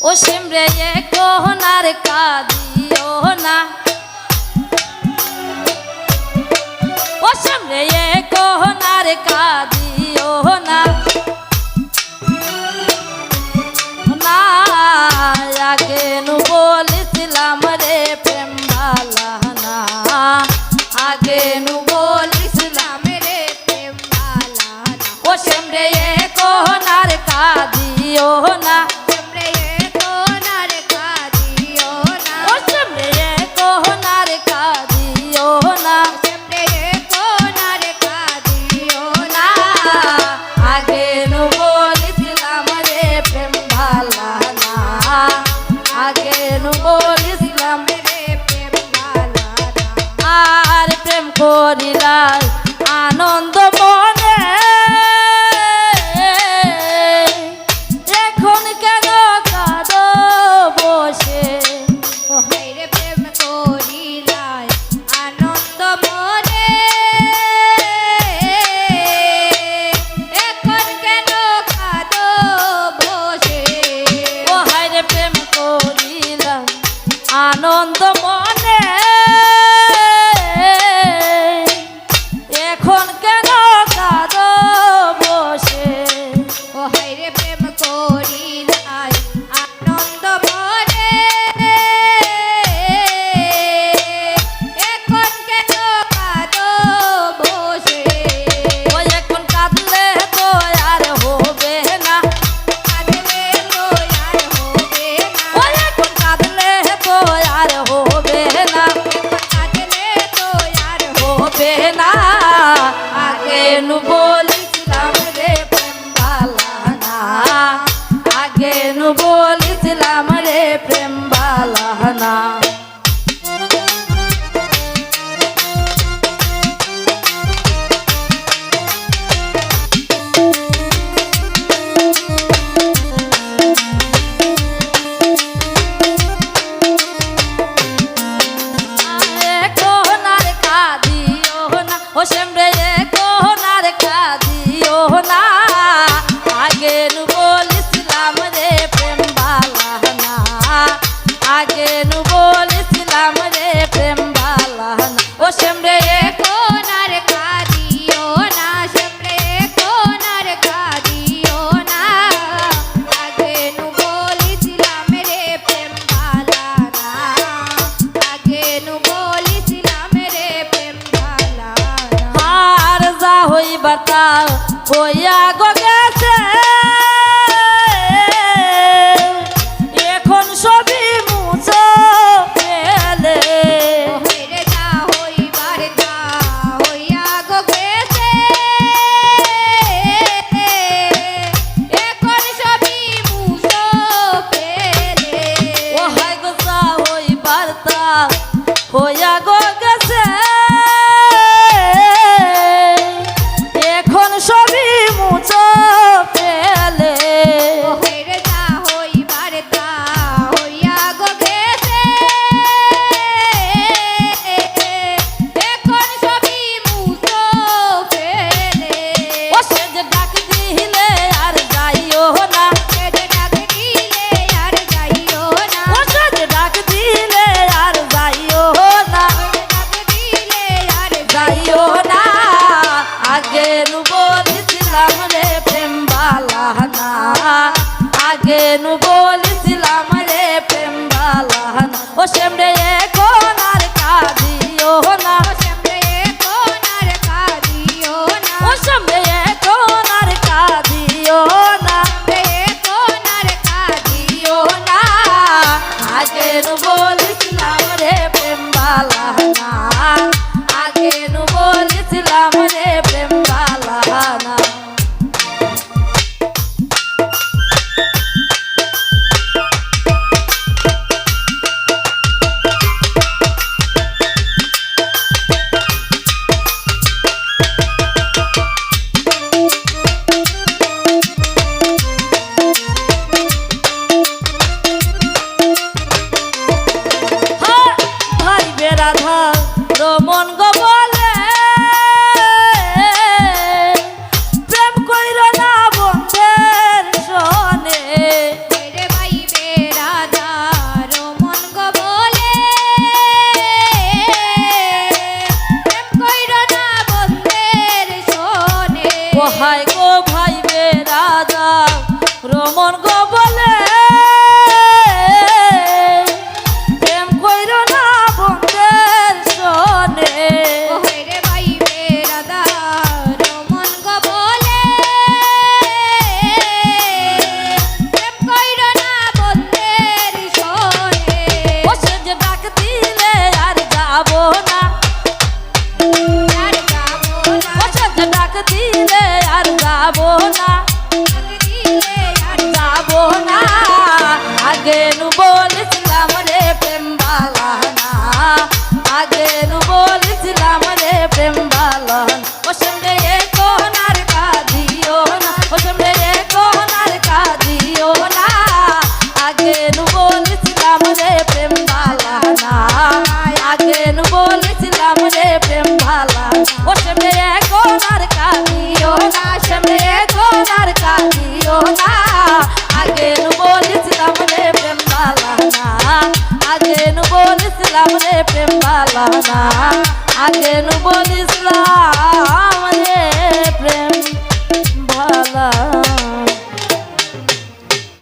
ও সিমরে এ কোহনার কাঁদিও না, ও সিমরে এ কোহনার কাঁদিও না, না আগে নু বলেছিলাম রে প্রেম ভালা না, আগে নু বলেছিলাম রে প্রেম ভালা না। ও সিমরে এ কোহনার কাঁদিও না, করিলাই আনন্দ মনে, এখন কেন কাঁদো বসে, ও হায়রে প্রেম করিলাই আনন্দ মনে, এখন কেন কাঁদো বসে, ও হায়রে প্রেম করিলাই আনন্দ মনে, এখন কেন কাঁদো বসে, ও হায়রে প্রেম করিলাই আনন্দ মনে, এখন কেন কাঁদো বসে, ও এখন কাঁদলে তো আর হবে না, কাঁদলে তো আর হবে না, ও এখন কাঁদলে তো আর হবে না, কাঁদলে তো আর হবে না, আগে নু বলেছিলাম রে প্রেম ভালা না, আগে নু বলেছিলাম রে প্রেম ভালা না। কোহনার কাঁদিও না, ও সিমরে এ কোহনার কাঁদিও না, আগে নু বলেছিলাম রে প্রেম ভালা না, আগে নু বলেছিলাম রে প্রেম ভালা না। ও সিমরে এ কোনার কাঁদিও না, সিমরে কোনার কাঁদিও না, আগে নু বলেছিলাম রে প্রেম ভালা না, আগে নু বলেছিলাম রে প্রেম ভালা না। আর যা হইবার তা হইয়া গো গেছে, এখন সবই মুছো ফেলে, ও হায়রে যা হইবার তা হইয়া গো গেছে, এখন সবই মুছো ফেলে, ও হায় গো যা হইবার তা হইয়া গো গেছে, এখন সবই মুছো ফেলে, ও হায়রে যা হইবার তা হইয়া গো গেছে, এখন সবই মুছো ফেলে, ও সে যে ডাক দিলে আর যাইও না, সেটা ডাক দিলে আর যাইও না, ও সে যে ডাক দিলে আর যাইও না, ডাক দিলে আর যাইও না, আগে নু বলেছিলাম রে প্রেম ভালা না, আগে নু বলেছিলাম রে প্রেম ভালা না। ও সিমরে এ কোনার কাঁদিও না, সিমরে কোনার কাঁদিও না, ও সিমরে এ কোনার কাঁদিও না, কোনার কাঁদিও দিও না, আগে নু বলেছিলাম রে প্রেম ভালা না, আগে নু বলেছিলাম রে প্রেম ভালা না। প্রেম বালানা আগে নু বলিস